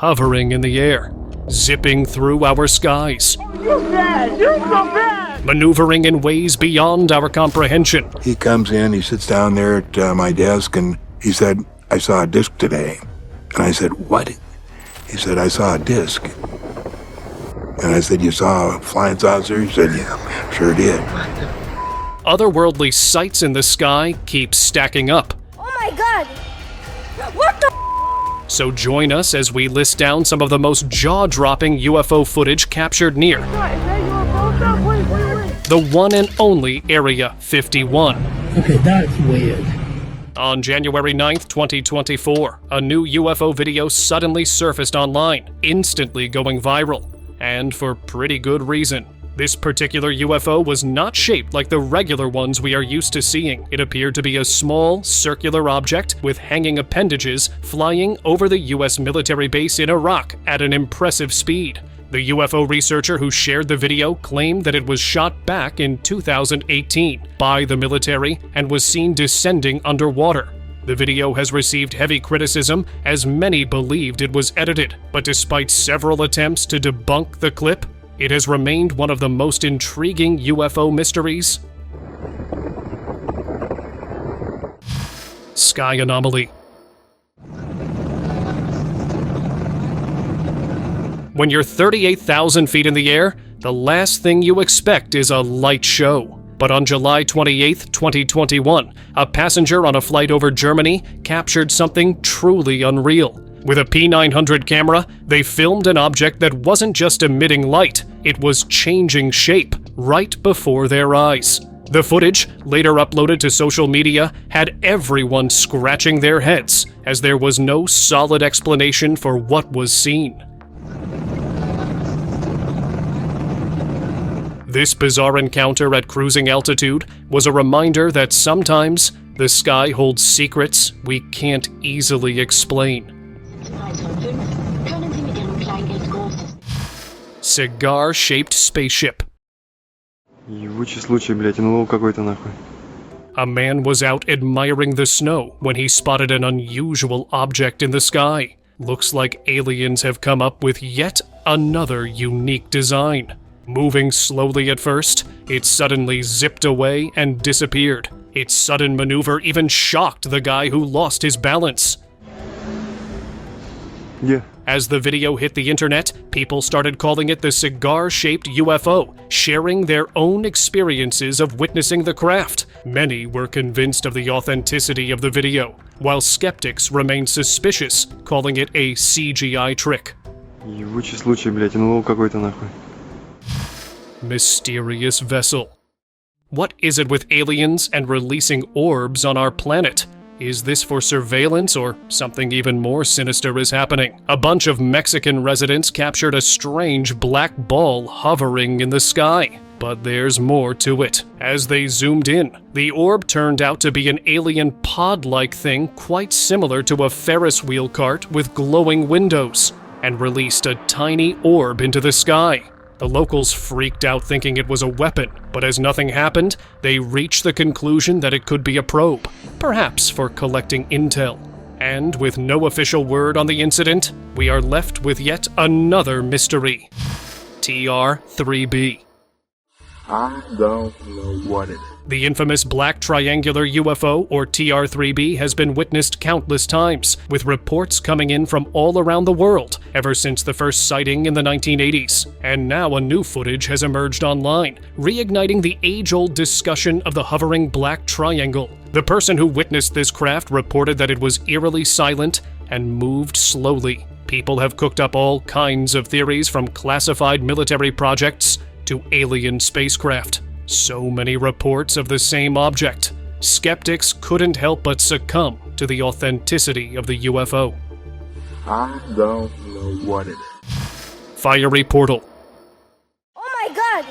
hovering in the air, zipping through our skies. You're bad! You're so bad! Maneuvering in ways beyond our comprehension. He comes in, he sits down there at my desk, and he said, "I saw a disc today." And I said, "What?" He said, "I saw a disc." And I said, "You saw a flying saucer?" He said, "Yeah, sure did." Otherworldly sights in the sky keep stacking up. Oh my god! What the So join us as we list down some of the most jaw-dropping UFO footage captured near Is that UFO stuff? Wait. the one and only Area 51. Okay, that's weird. On January 9th, 2024, a new UFO video suddenly surfaced online, instantly going viral. And for pretty good reason. This particular UFO was not shaped like the regular ones we are used to seeing. It appeared to be a small, circular object with hanging appendages flying over the US military base in Iraq at an impressive speed. The UFO researcher who shared the video claimed that it was shot back in 2018 by the military and was seen descending underwater. The video has received heavy criticism as many believed it was edited, but despite several attempts to debunk the clip, it has remained one of the most intriguing UFO mysteries. Sky anomaly. When you're 38,000 feet in the air, the last thing you expect is a light show. But on July 28, 2021, a passenger on a flight over Germany captured something truly unreal. With a P900 camera, they filmed an object that wasn't just emitting light, it was changing shape right before their eyes. The footage, later uploaded to social media, had everyone scratching their heads, as there was no solid explanation for what was seen. This bizarre encounter at cruising altitude was a reminder that sometimes the sky holds secrets we can't easily explain. Cigar-shaped spaceship. Ебучий случай, блядь, НЛО какой-то нахуй. A man was out admiring the snow when he spotted an unusual object in the sky. Looks like aliens have come up with yet another unique design. Moving slowly at first, it suddenly zipped away and disappeared. Its sudden maneuver even shocked the guy who lost his balance. Yeah. As the video hit the internet, people started calling it the cigar-shaped UFO, sharing their own experiences of witnessing the craft. Many were convinced of the authenticity of the video, while skeptics remained suspicious, calling it a CGI trick. Ебучий случай, блядь, НЛО какой-то нахуй. Mysterious vessel. What is it with aliens and releasing orbs on our planet? Is this for surveillance or something even more sinister is happening? A bunch of Mexican residents captured a strange black ball hovering in the sky. But there's more to it. As they zoomed in, the orb turned out to be an alien pod-like thing quite similar to a Ferris wheel cart with glowing windows, and released a tiny orb into the sky. The locals freaked out thinking it was a weapon, but as nothing happened, they reached the conclusion that it could be a probe, perhaps for collecting intel. And with no official word on the incident, we are left with yet another mystery. TR-3B. I don't know what it is. The infamous black triangular UFO, or TR-3B, has been witnessed countless times, with reports coming in from all around the world ever since the first sighting in the 1980s. And now a new footage has emerged online, reigniting the age-old discussion of the hovering black triangle. The person who witnessed this craft reported that it was eerily silent and moved slowly. People have cooked up all kinds of theories, from classified military projects to alien spacecraft. So many reports of the same object. Skeptics couldn't help but succumb to the authenticity of the UFO. I don't know what it is. Fiery portal. Oh my god!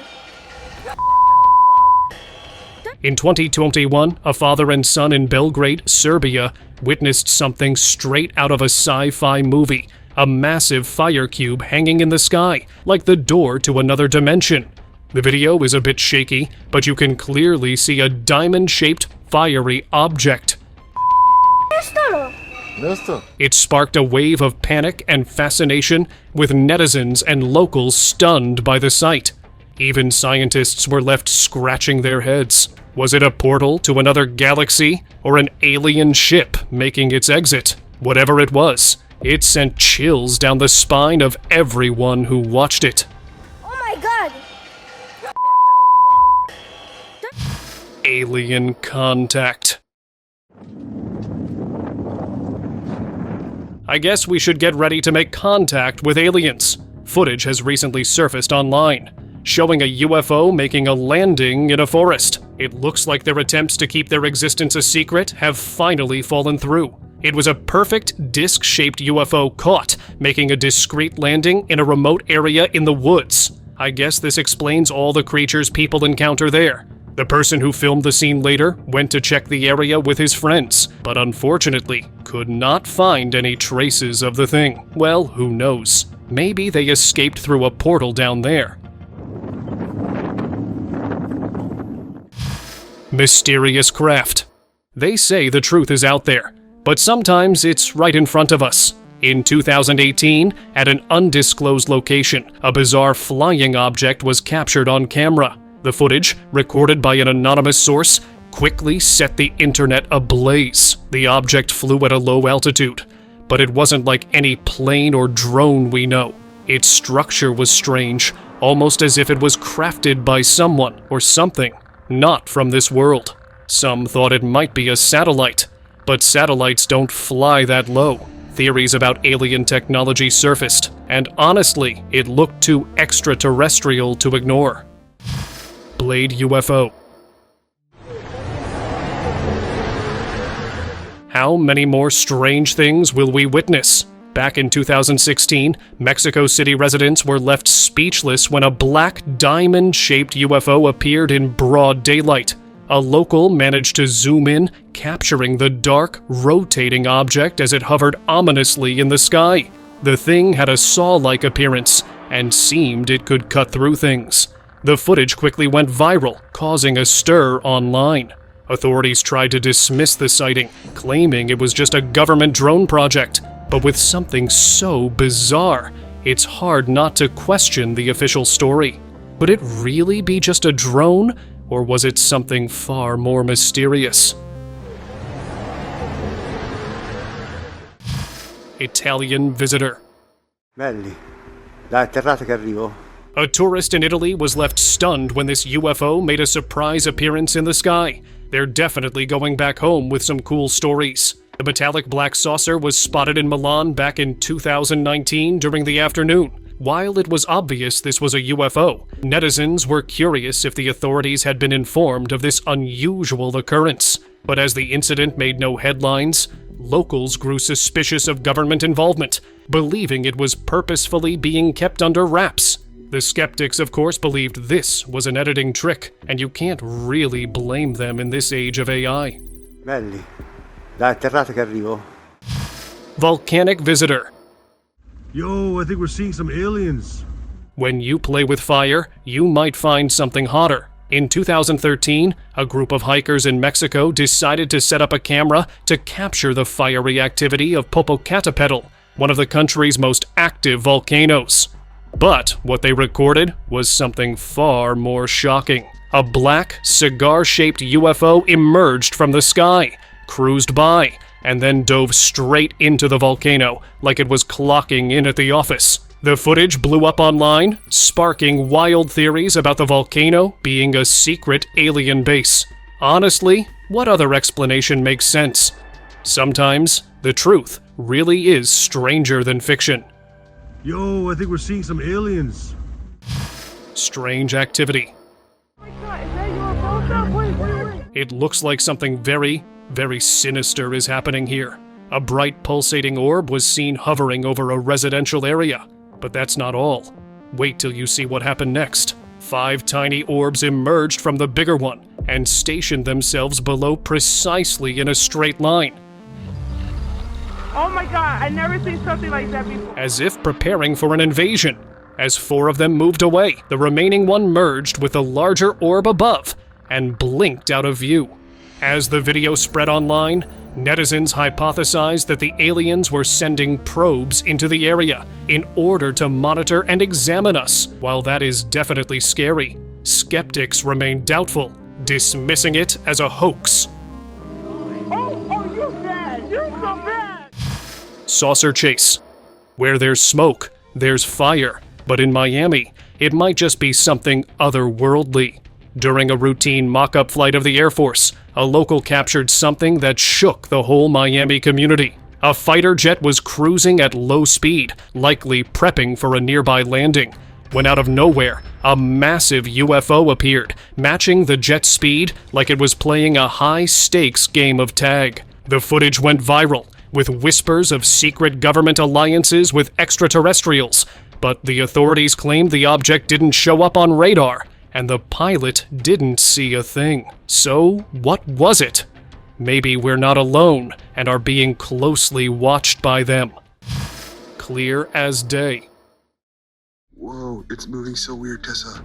In 2021, a father and son in Belgrade, Serbia, witnessed something straight out of a sci-fi movie. A massive fire cube hanging in the sky, like the door to another dimension. The video is a bit shaky, but you can clearly see a diamond-shaped, fiery object. It sparked a wave of panic and fascination, with netizens and locals stunned by the sight. Even scientists were left scratching their heads. Was it a portal to another galaxy, or an alien ship making its exit? Whatever it was, it sent chills down the spine of everyone who watched it. Oh my god! Alien contact. I guess we should get ready to make contact with aliens. Footage has recently surfaced online, showing a UFO making a landing in a forest. It looks like their attempts to keep their existence a secret have finally fallen through. It was a perfect disc-shaped UFO caught, making a discreet landing in a remote area in the woods. I guess this explains all the creatures people encounter there. The person who filmed the scene later went to check the area with his friends, but unfortunately could not find any traces of the thing. Well, who knows? Maybe they escaped through a portal down there. Mysterious craft. They say the truth is out there, but sometimes it's right in front of us. In 2018, at an undisclosed location, a bizarre flying object was captured on camera. The footage, recorded by an anonymous source, quickly set the internet ablaze. The object flew at a low altitude, but it wasn't like any plane or drone we know. Its structure was strange, almost as if it was crafted by someone or something not from this world. Some thought it might be a satellite, but satellites don't fly that low. Theories about alien technology surfaced, and honestly, it looked too extraterrestrial to ignore. Blade UFO. How many more strange things will we witness? Back in 2016, Mexico City residents were left speechless when a black diamond-shaped UFO appeared in broad daylight. A local managed to zoom in, capturing the dark, rotating object as it hovered ominously in the sky. The thing had a saw-like appearance, and seemed it could cut through things. The footage quickly went viral, causing a stir online. Authorities tried to dismiss the sighting, claiming it was just a government drone project. But with something so bizarre, it's hard not to question the official story. Could it really be just a drone, or was it something far more mysterious? Italian visitor. Belli, la atterrata che arrivo. A tourist in Italy was left stunned when this UFO made a surprise appearance in the sky. They're definitely going back home with some cool stories. The metallic black saucer was spotted in Milan back in 2019 during the afternoon. While it was obvious this was a UFO, netizens were curious if the authorities had been informed of this unusual occurrence. But as the incident made no headlines, locals grew suspicious of government involvement, believing it was purposefully being kept under wraps. The skeptics, of course, believed this was an editing trick, and you can't really blame them in this age of AI. Belli, la atterrata che arrivo. Volcanic visitor. Yo, I think we're seeing some aliens. When you play with fire, you might find something hotter. In 2013, a group of hikers in Mexico decided to set up a camera to capture the fiery activity of Popocatépetl, one of the country's most active volcanoes. But what they recorded was something far more shocking. A black, cigar-shaped UFO emerged from the sky, cruised by, and then dove straight into the volcano like it was clocking in at the office. The footage blew up online, sparking wild theories about the volcano being a secret alien base. Honestly, what other explanation makes sense? Sometimes, the truth really is stranger than fiction. Yo, I think we're seeing some aliens. Strange activity. Oh my god, is that UFO stuff? Wait. It looks like something very, very sinister is happening here. A bright pulsating orb was seen hovering over a residential area. But that's not all. Wait till you see what happened next. 5 tiny orbs emerged from the bigger one and stationed themselves below precisely in a straight line, Oh my god, I never seen something like that before. as if preparing for an invasion. As 4 of them moved away, the remaining one merged with the larger orb above and blinked out of view. As the video spread online, Netizens hypothesized that the aliens were sending probes into the area in order to monitor and examine us. While that is definitely scary, skeptics remain doubtful, dismissing it as a hoax. Oh, you're bad. You're so bad. Saucer chase. Where there's smoke, there's fire. But in Miami, it might just be something otherworldly. During a routine mock-up flight of the Air Force, a local captured something that shook the whole Miami community. A fighter jet was cruising at low speed, likely prepping for a nearby landing, when out of nowhere, a massive UFO appeared, matching the jet's speed like it was playing a high-stakes game of tag. The footage went viral, with whispers of secret government alliances with extraterrestrials, but the authorities claimed the object didn't show up on radar, and the pilot didn't see a thing. So, what was it? Maybe we're not alone and are being closely watched by them. Clear as day. Whoa, it's moving so weird, Tessa.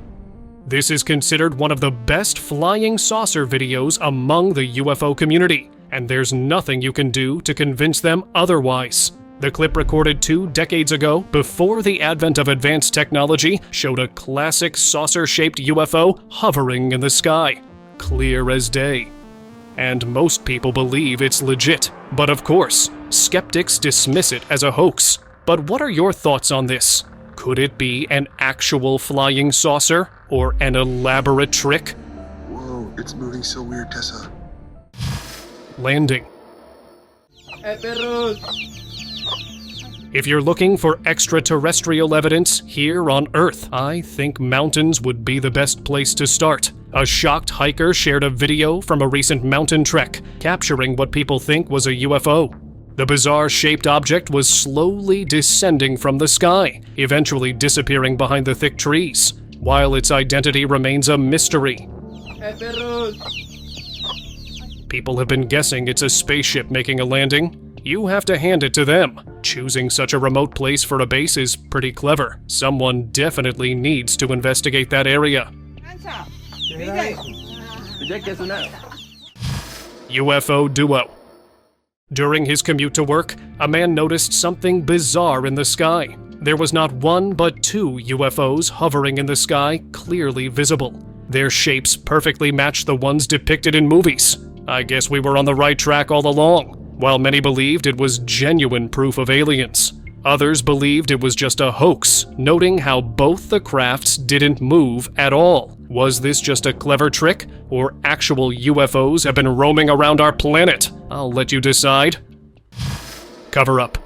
This is considered one of the best flying saucer videos among the UFO community, and there's nothing you can do to convince them otherwise. The clip recorded 2 decades ago, before the advent of advanced technology, showed a classic saucer-shaped UFO hovering in the sky, clear as day. And most people believe it's legit. But of course, skeptics dismiss it as a hoax. But what are your thoughts on this? Could it be an actual flying saucer, or an elaborate trick? Whoa, it's moving so weird, Tessa. Landing. If you're looking for extraterrestrial evidence here on Earth, I think mountains would be the best place to start. A shocked hiker shared a video from a recent mountain trek, capturing what people think was a UFO. The bizarre-shaped object was slowly descending from the sky, eventually disappearing behind the thick trees, while its identity remains a mystery. People have been guessing it's a spaceship making a landing. You have to hand it to them. Choosing such a remote place for a base is pretty clever. Someone definitely needs to investigate that area. UFO duo. During his commute to work, a man noticed something bizarre in the sky. There was not one but 2 UFOs hovering in the sky, clearly visible. Their shapes perfectly matched the ones depicted in movies. I guess we were on the right track all along. While many believed it was genuine proof of aliens, others believed it was just a hoax, noting how both the crafts didn't move at all. Was this just a clever trick, or actual UFOs have been roaming around our planet? I'll let you decide. Cover up.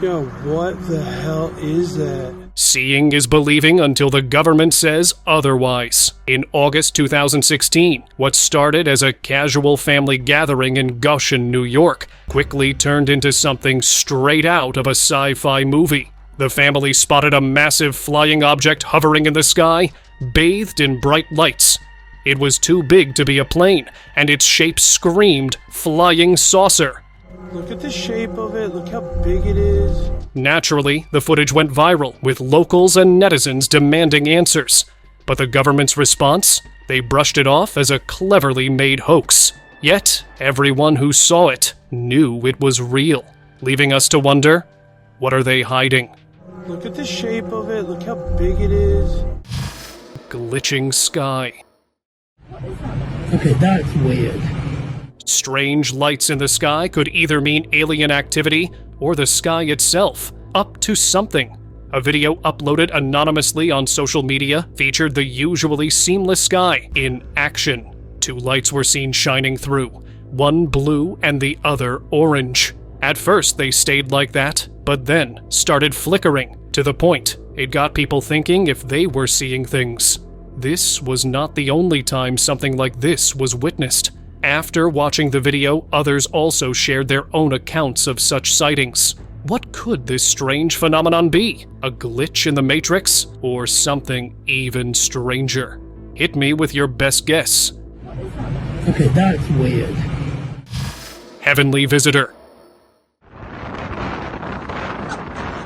Yo, what the hell is that? Seeing is believing until the government says otherwise. In August 2016, what started as a casual family gathering in Goshen, New York, quickly turned into something straight out of a sci-fi movie. The family spotted a massive flying object hovering in the sky, bathed in bright lights. It was too big to be a plane, and its shape screamed flying saucer. Look at the shape of it, look how big it is. Naturally, the footage went viral, with locals and netizens demanding answers. But the government's response? They brushed it off as a cleverly made hoax. Yet, everyone who saw it knew it was real, leaving us to wonder, what are they hiding? Look at the shape of it, look how big it is. Glitching sky. Okay, that's weird. Strange lights in the sky could either mean alien activity or the sky itself, up to something. A video uploaded anonymously on social media featured the usually seamless sky in action. 2 lights were seen shining through, one blue and the other orange. At first they stayed like that, but then started flickering, to the point it got people thinking if they were seeing things. This was not the only time something like this was witnessed. After watching the video, others also shared their own accounts of such sightings. What could this strange phenomenon be? A glitch in the Matrix? Or something even stranger? Hit me with your best guess. Okay, that's weird. Heavenly visitor.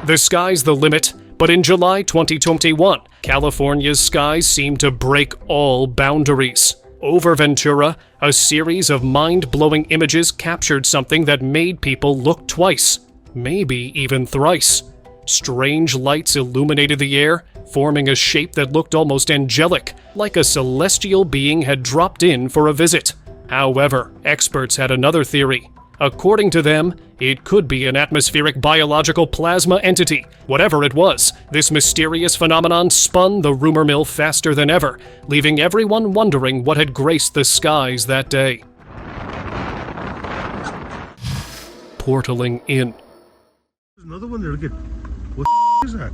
The sky's the limit, but in July 2021, California's skies seemed to break all boundaries. Over Ventura, a series of mind-blowing images captured something that made people look twice, maybe even thrice. Strange lights illuminated the air, forming a shape that looked almost angelic, like a celestial being had dropped in for a visit. However, experts had another theory. According to them, it could be an atmospheric biological plasma entity. Whatever it was, this mysterious phenomenon spun the rumor mill faster than ever, leaving everyone wondering what had graced the skies that day. Portaling in. There's another one there. Look at. What is that?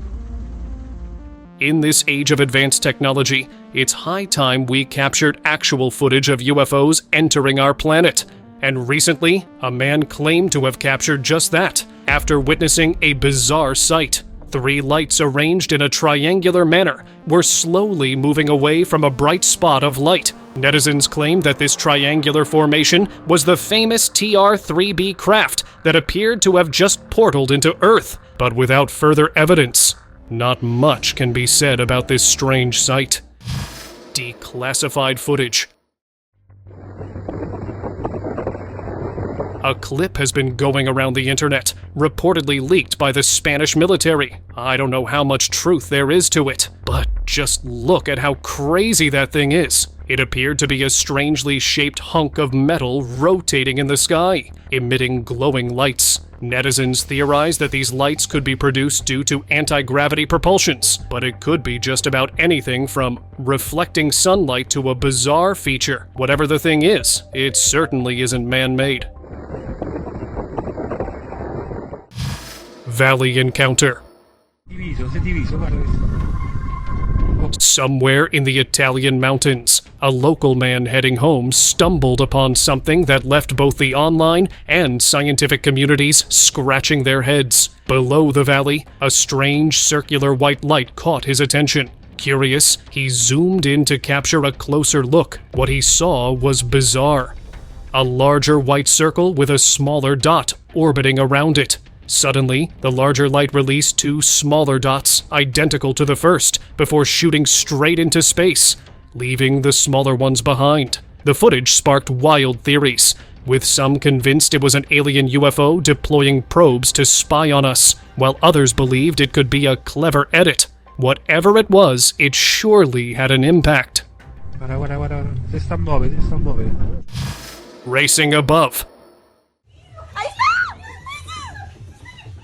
In this age of advanced technology, it's high time we captured actual footage of UFOs entering our planet. And recently, a man claimed to have captured just that, after witnessing a bizarre sight. 3 lights arranged in a triangular manner were slowly moving away from a bright spot of light. Netizens claimed that this triangular formation was the famous TR-3B craft that appeared to have just portaled into Earth. But without further evidence, not much can be said about this strange sight. Declassified footage. A clip has been going around the internet, reportedly leaked by the Spanish military. I don't know how much truth there is to it, but just look at how crazy that thing is. It appeared to be a strangely shaped hunk of metal rotating in the sky, emitting glowing lights. Netizens theorize that these lights could be produced due to anti-gravity propulsions, but it could be just about anything from reflecting sunlight to a bizarre feature. Whatever the thing is, it certainly isn't man-made. Valley encounter. Somewhere in the Italian mountains, a local man heading home stumbled upon something that left both the online and scientific communities scratching their heads. Below the valley, a strange circular white light caught his attention. Curious, he zoomed in to capture a closer look. What he saw was bizarre. A larger white circle with a smaller dot orbiting around it. Suddenly, the larger light released 2 smaller dots, identical to the first, before shooting straight into space, leaving the smaller ones behind. The footage sparked wild theories, with some convinced it was an alien UFO deploying probes to spy on us, while others believed it could be a clever edit. Whatever it was, it surely had an impact. Racing above.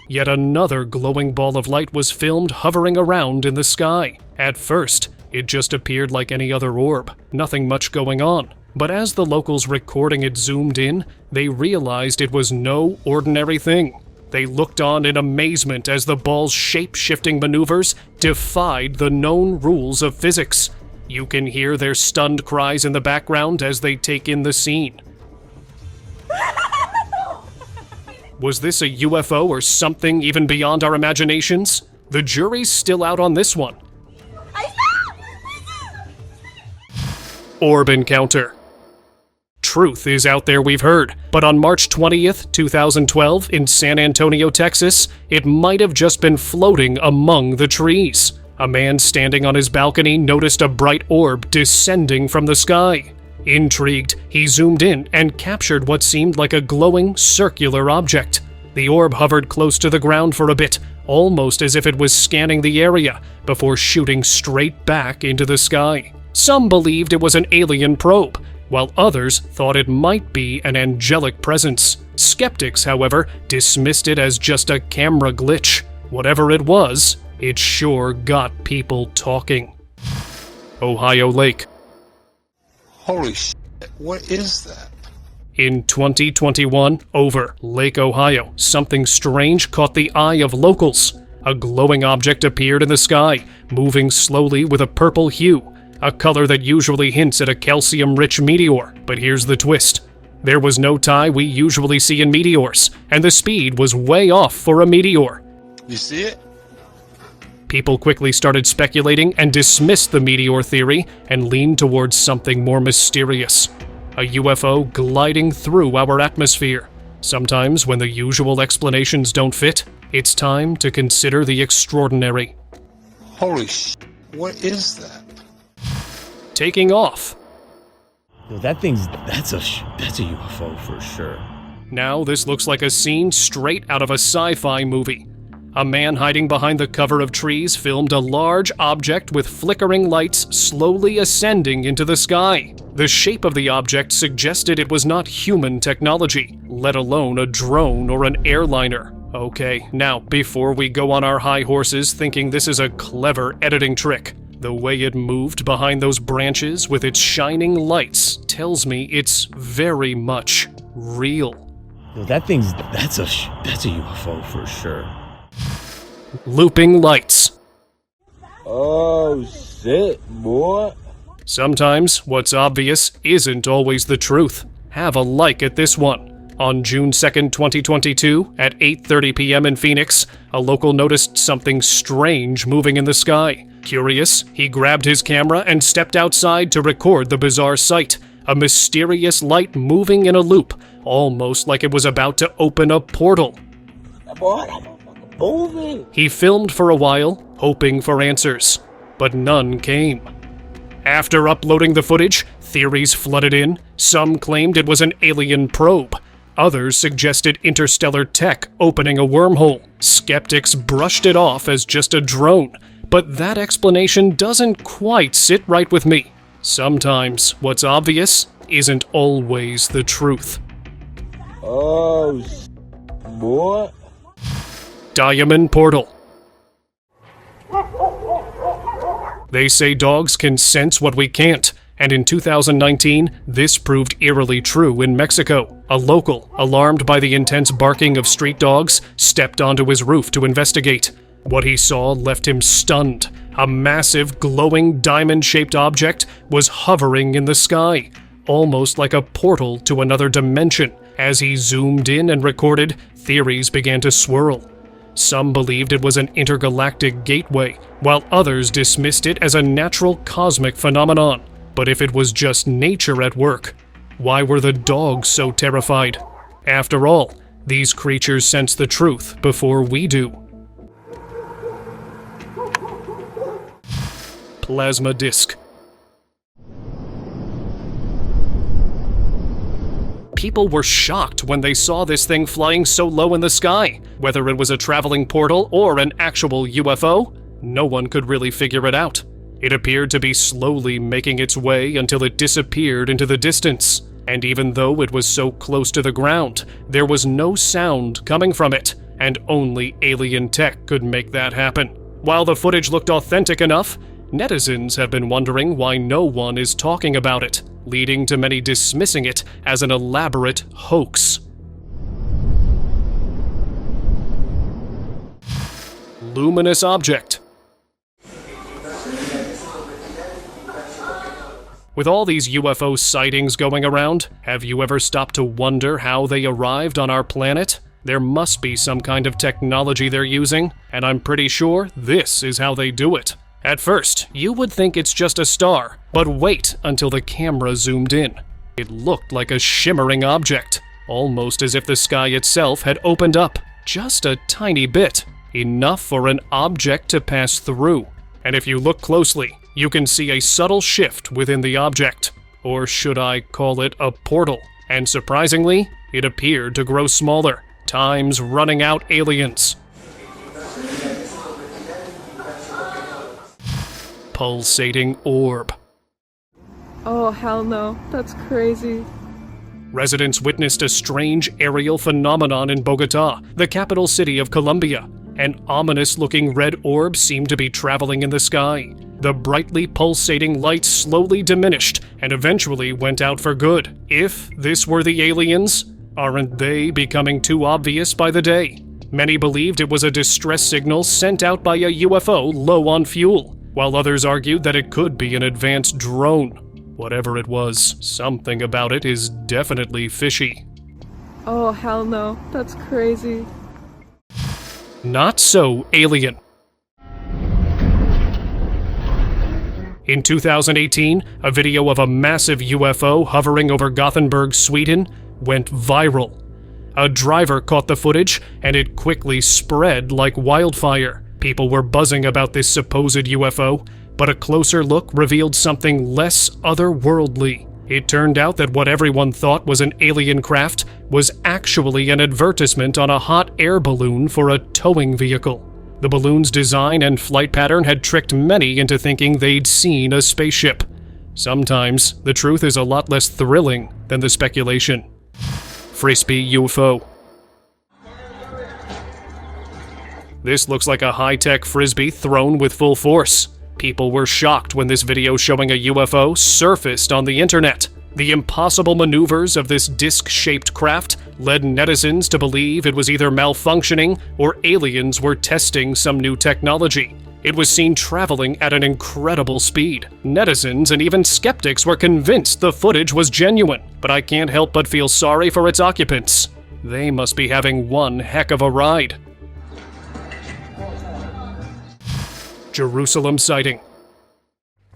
Yet another glowing ball of light was filmed hovering around in the sky. At first, it just appeared like any other orb, nothing much going on. But as the locals recording it zoomed in, they realized it was no ordinary thing. They looked on in amazement as the ball's shape-shifting maneuvers defied the known rules of physics. You can hear their stunned cries in the background as they take in the scene. Was this a UFO or something even beyond our imaginations? The jury's still out on this one. Orb encounter. Truth is out there, we've heard, but on March 20th, 2012, in San Antonio, Texas, it might have just been floating among the trees. A man standing on his balcony noticed a bright orb descending from the sky. Intrigued, he zoomed in and captured what seemed like a glowing, circular object. The orb hovered close to the ground for a bit, almost as if it was scanning the area, before shooting straight back into the sky. Some believed it was an alien probe, while others thought it might be an angelic presence. Skeptics, however, dismissed it as just a camera glitch. Whatever it was, it sure got people talking. Ohio Lake. Holy shit, what is that? In 2021, over Lake Ohio, something strange caught the eye of locals. A glowing object appeared in the sky, moving slowly with a purple hue, a color that usually hints at a calcium-rich meteor. But here's the twist. There was no tie we usually see in meteors, and the speed was way off for a meteor. You see it? People quickly started speculating and dismissed the meteor theory and leaned towards something more mysterious. A UFO gliding through our atmosphere. Sometimes when the usual explanations don't fit, it's time to consider the extraordinary. Holy shit, what is that? Taking off. Yo, that's a UFO for sure. Now this looks like a scene straight out of a sci-fi movie. A man hiding behind the cover of trees filmed a large object with flickering lights slowly ascending into the sky. The shape of the object suggested it was not human technology, let alone a drone or an airliner. Okay, now, before we go on our high horses thinking this is a clever editing trick, the way it moved behind those branches with its shining lights tells me it's very much real. Yo, that's a UFO for sure. Looping lights. Oh shit, boy. Sometimes what's obvious isn't always the truth. Have a like at this one. On June 2nd, 2022, at 8:30 p.m. in Phoenix, a local noticed something strange moving in the sky. Curious, he grabbed his camera and stepped outside to record the bizarre sight. A mysterious light moving in a loop, almost like it was about to open a portal. He filmed for a while, hoping for answers, but none came. After uploading the footage, theories flooded in. Some claimed it was an alien probe. Others suggested interstellar tech opening a wormhole. Skeptics brushed it off as just a drone, but that explanation doesn't quite sit right with me. Sometimes what's obvious isn't always the truth. Oh, boy. Diamond portal. They say dogs can sense what we can't, and in 2019, this proved eerily true in Mexico. A local, alarmed by the intense barking of street dogs, stepped onto his roof to investigate. What he saw left him stunned. A massive, glowing, diamond-shaped object was hovering in the sky, almost like a portal to another dimension. As he zoomed in and recorded, theories began to swirl. Some believed it was an intergalactic gateway, while others dismissed it as a natural cosmic phenomenon. But if it was just nature at work, why were the dogs so terrified? After all, these creatures sense the truth before we do. Plasma disk. People were shocked when they saw this thing flying so low in the sky. Whether it was a traveling portal or an actual UFO, no one could really figure it out. It appeared to be slowly making its way until it disappeared into the distance. And even though it was so close to the ground, there was no sound coming from it, and only alien tech could make that happen. While the footage looked authentic enough, netizens have been wondering why no one is talking about it, leading to many dismissing it as an elaborate hoax. Luminous object. With all these UFO sightings going around, have you ever stopped to wonder how they arrived on our planet? There must be some kind of technology they're using, and I'm pretty sure this is how they do it. At first, you would think it's just a star, but wait until the camera zoomed in. It looked like a shimmering object, almost as if the sky itself had opened up, just a tiny bit, enough for an object to pass through. And if you look closely, you can see a subtle shift within the object, or should I call it a portal, and surprisingly, it appeared to grow smaller, times running out aliens. Pulsating orb. Oh, hell no. That's crazy. Residents witnessed a strange aerial phenomenon in Bogata, the capital city of Colombia. An ominous-looking red orb seemed to be traveling in the sky. The brightly pulsating light slowly diminished and eventually went out for good. If this were the aliens, aren't they becoming too obvious by the day? Many believed it was a distress signal sent out by a UFO low on fuel, while others argued that it could be an advanced drone. Whatever it was, something about it is definitely fishy. Oh, hell no. That's crazy. Not so alien. In 2018, a video of a massive UFO hovering over Gothenburg, Sweden, went viral. A driver caught the footage, and it quickly spread like wildfire. People were buzzing about this supposed UFO, but a closer look revealed something less otherworldly. It turned out that what everyone thought was an alien craft was actually an advertisement on a hot air balloon for a towing vehicle. The balloon's design and flight pattern had tricked many into thinking they'd seen a spaceship. Sometimes, the truth is a lot less thrilling than the speculation. Frisbee UFO. This looks like a high-tech frisbee thrown with full force. People were shocked when this video showing a UFO surfaced on the internet. The impossible maneuvers of this disc-shaped craft led netizens to believe it was either malfunctioning or aliens were testing some new technology. It was seen traveling at an incredible speed. Netizens and even skeptics were convinced the footage was genuine, but I can't help but feel sorry for its occupants. They must be having one heck of a ride. Jerusalem sighting.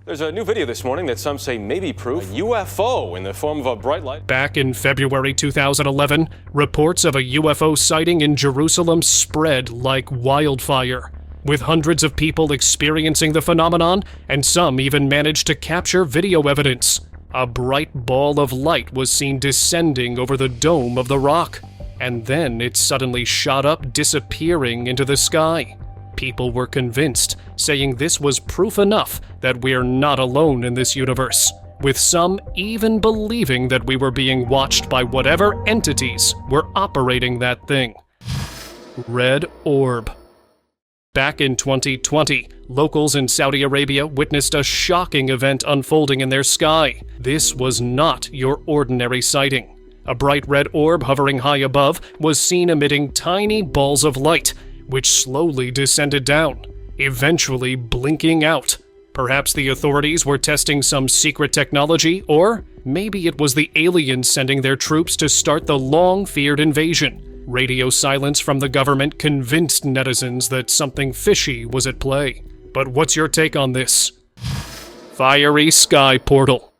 There's a new video this morning that some say may be proof a UFO in the form of a bright light. Back in February 2011, reports of a UFO sighting in Jerusalem spread like wildfire, with hundreds of people experiencing the phenomenon, and some even managed to capture video evidence. A bright ball of light was seen descending over the dome of the rock, and then it suddenly shot up, disappearing into the sky. People were convinced, saying this was proof enough that we're not alone in this universe, with some even believing that we were being watched by whatever entities were operating that thing. Red orb. Back in 2020, locals in Saudi Arabia witnessed a shocking event unfolding in their sky. This was not your ordinary sighting. A bright red orb hovering high above was seen emitting tiny balls of light, which slowly descended down, eventually blinking out. Perhaps the authorities were testing some secret technology, or maybe it was the aliens sending their troops to start the long-feared invasion. Radio silence from the government convinced netizens that something fishy was at play. But what's your take on this? Fiery sky portal.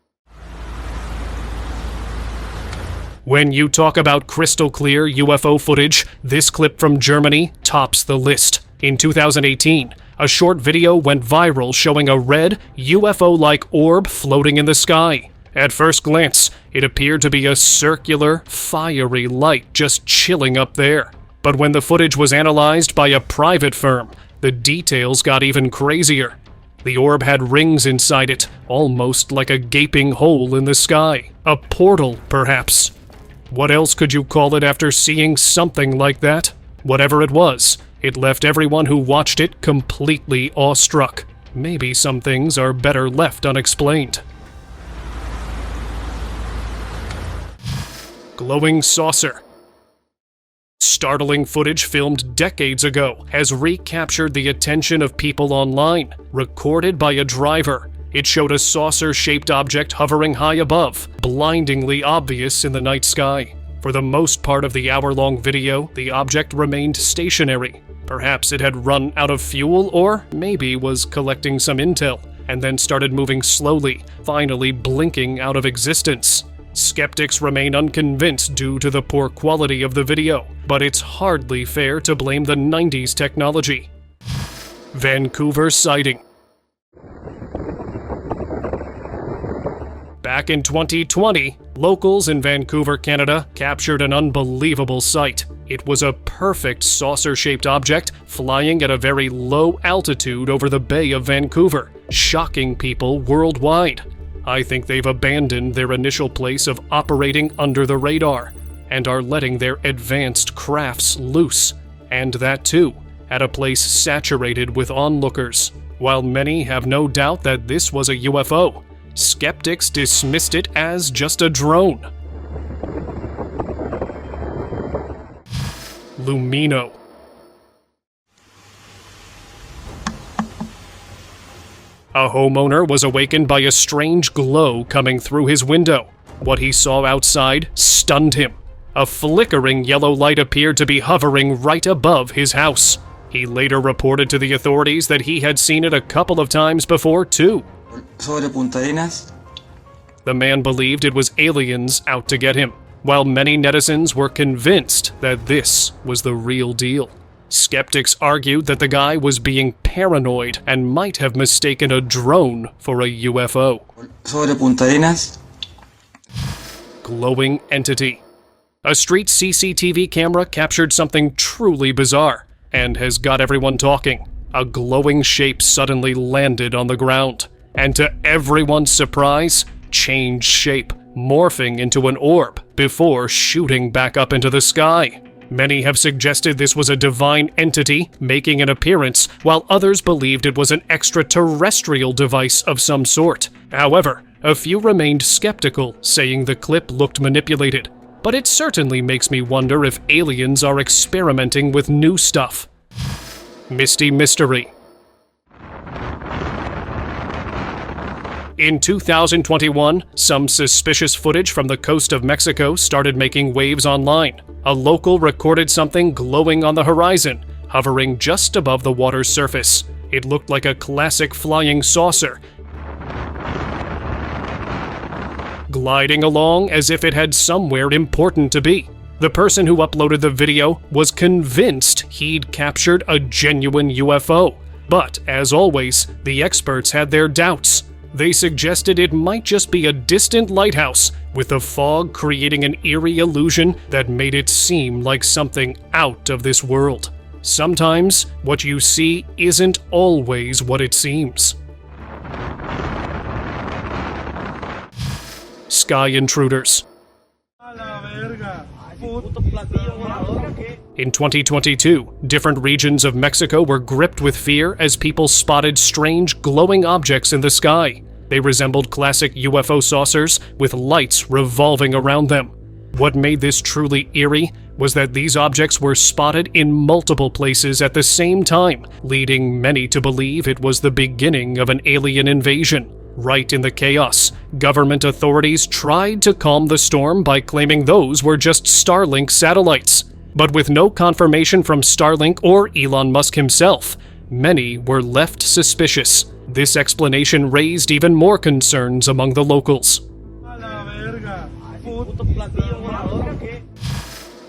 When you talk about crystal clear UFO footage, this clip from Germany tops the list. In 2018, a short video went viral showing a red, UFO-like orb floating in the sky. At first glance, it appeared to be a circular, fiery light just chilling up there. But when the footage was analyzed by a private firm, the details got even crazier. The orb had rings inside it, almost like a gaping hole in the sky. A portal, perhaps. What else could you call it after seeing something like that? Whatever it was, it left everyone who watched it completely awestruck. Maybe some things are better left unexplained. Glowing saucer. Startling footage filmed decades ago has recaptured the attention of people online, recorded by a driver. It showed a saucer-shaped object hovering high above, blindingly obvious in the night sky. For the most part of the hour-long video, the object remained stationary. Perhaps it had run out of fuel, or maybe was collecting some intel, and then started moving slowly, finally blinking out of existence. Skeptics remain unconvinced due to the poor quality of the video, but it's hardly fair to blame the 90s technology. Vancouver sighting. Back in 2020, locals in Vancouver, Canada, captured an unbelievable sight. It was a perfect saucer-shaped object flying at a very low altitude over the Bay of Vancouver, shocking people worldwide. I think they've abandoned their initial place of operating under the radar and are letting their advanced crafts loose, and that too, at a place saturated with onlookers. While many have no doubt that this was a UFO, skeptics dismissed it as just a drone. Lumino. A homeowner was awakened by a strange glow coming through his window. What he saw outside stunned him. A flickering yellow light appeared to be hovering right above his house. He later reported to the authorities that he had seen it a couple of times before too. The man believed it was aliens out to get him, while many netizens were convinced that this was the real deal. Skeptics argued that the guy was being paranoid and might have mistaken a drone for a UFO. glowing entity. A street CCTV camera captured something truly bizarre and has got everyone talking. A glowing shape suddenly landed on the ground, and to everyone's surprise, changed shape, morphing into an orb before shooting back up into the sky. Many have suggested this was a divine entity making an appearance, while others believed it was an extraterrestrial device of some sort. However, a few remained skeptical, saying the clip looked manipulated. But it certainly makes me wonder if aliens are experimenting with new stuff. Misty Mystery. In 2021, some suspicious footage from the coast of Mexico started making waves online. A local recorded something glowing on the horizon, hovering just above the water's surface. It looked like a classic flying saucer, gliding along as if it had somewhere important to be. The person who uploaded the video was convinced he'd captured a genuine UFO. But, as always, the experts had their doubts. They suggested it might just be a distant lighthouse, with the fog creating an eerie illusion that made it seem like something out of this world. Sometimes, what you see isn't always what it seems. Sky intruders. In 2022, different regions of Mexico were gripped with fear as people spotted strange glowing objects in the sky. They resembled classic UFO saucers with lights revolving around them. What made this truly eerie was that these objects were spotted in multiple places at the same time, leading many to believe it was the beginning of an alien invasion. Right in the chaos, government authorities tried to calm the storm by claiming those were just Starlink satellites. But with no confirmation from Starlink or Elon Musk himself, many were left suspicious. This explanation raised even more concerns among the locals.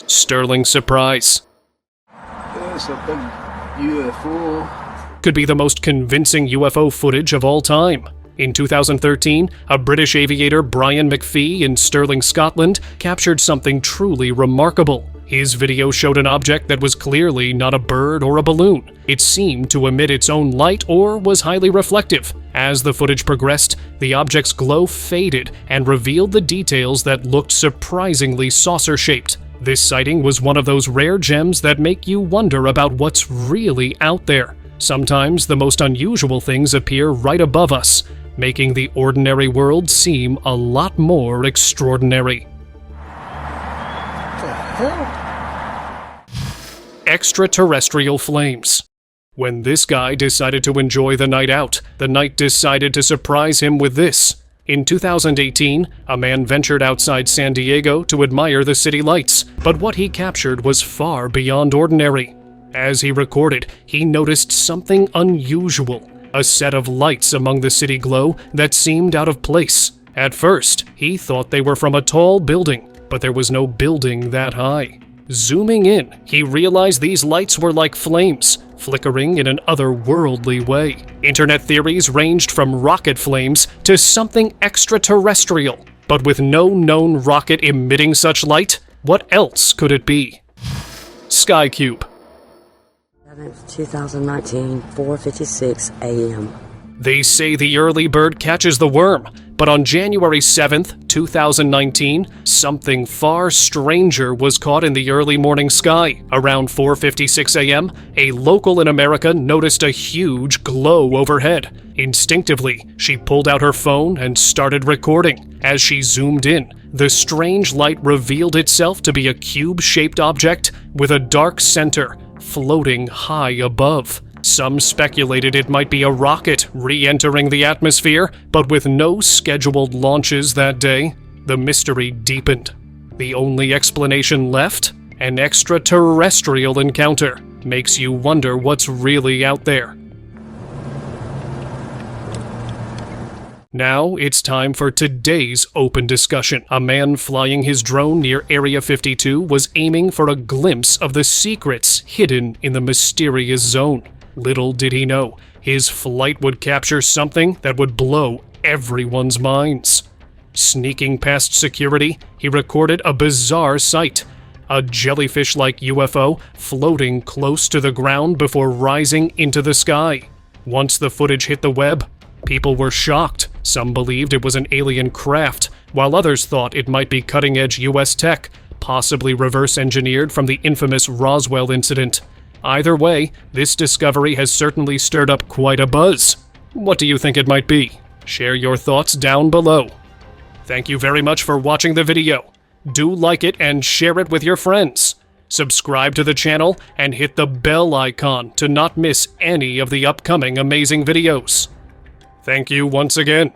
Sterling surprise. There's a big UFO. Could be the most convincing UFO footage of all time. In 2013, a British aviator, Brian McPhee, in Stirling, Scotland, captured something truly remarkable. His video showed an object that was clearly not a bird or a balloon. It seemed to emit its own light or was highly reflective. As the footage progressed, the object's glow faded and revealed the details that looked surprisingly saucer-shaped. This sighting was one of those rare gems that make you wonder about what's really out there. Sometimes the most unusual things appear right above us, making the ordinary world seem a lot more extraordinary. Extraterrestrial flames. When this guy decided to enjoy the night out, the night decided to surprise him with this. In 2018, a man ventured outside San Diego to admire the city lights, but what he captured was far beyond ordinary. As he recorded, he noticed something unusual, a set of lights among the city glow that seemed out of place. At first, he thought they were from a tall building, but there was no building that high. Zooming in, he realized these lights were like flames, flickering in an otherworldly way. Internet theories ranged from rocket flames to something extraterrestrial. But with no known rocket emitting such light, what else could it be? Skycube. 2019, 4:56 a.m. They say the early bird catches the worm, but on January 7th, 2019, something far stranger was caught in the early morning sky. Around 4:56 a.m., a local in America noticed a huge glow overhead. Instinctively, she pulled out her phone and started recording. As she zoomed in, the strange light revealed itself to be a cube-shaped object with a dark center, floating high above. Some speculated it might be a rocket re-entering the atmosphere, but with no scheduled launches that day, the mystery deepened. The only explanation left? An extraterrestrial encounter. Makes you wonder what's really out there. Now it's time for today's open discussion. A man flying his drone near Area 52 was aiming for a glimpse of the secrets hidden in the mysterious zone. Little did he know, his flight would capture something that would blow everyone's minds. Sneaking past security, he recorded a bizarre sight. A jellyfish-like UFO floating close to the ground before rising into the sky. Once the footage hit the web, people were shocked. Some believed it was an alien craft, while others thought it might be cutting-edge US tech, possibly reverse-engineered from the infamous Roswell incident. Either way, this discovery has certainly stirred up quite a buzz. What do you think it might be? Share your thoughts down below. Thank you very much for watching the video. Do like it and share it with your friends. Subscribe to the channel and hit the bell icon to not miss any of the upcoming amazing videos. Thank you once again.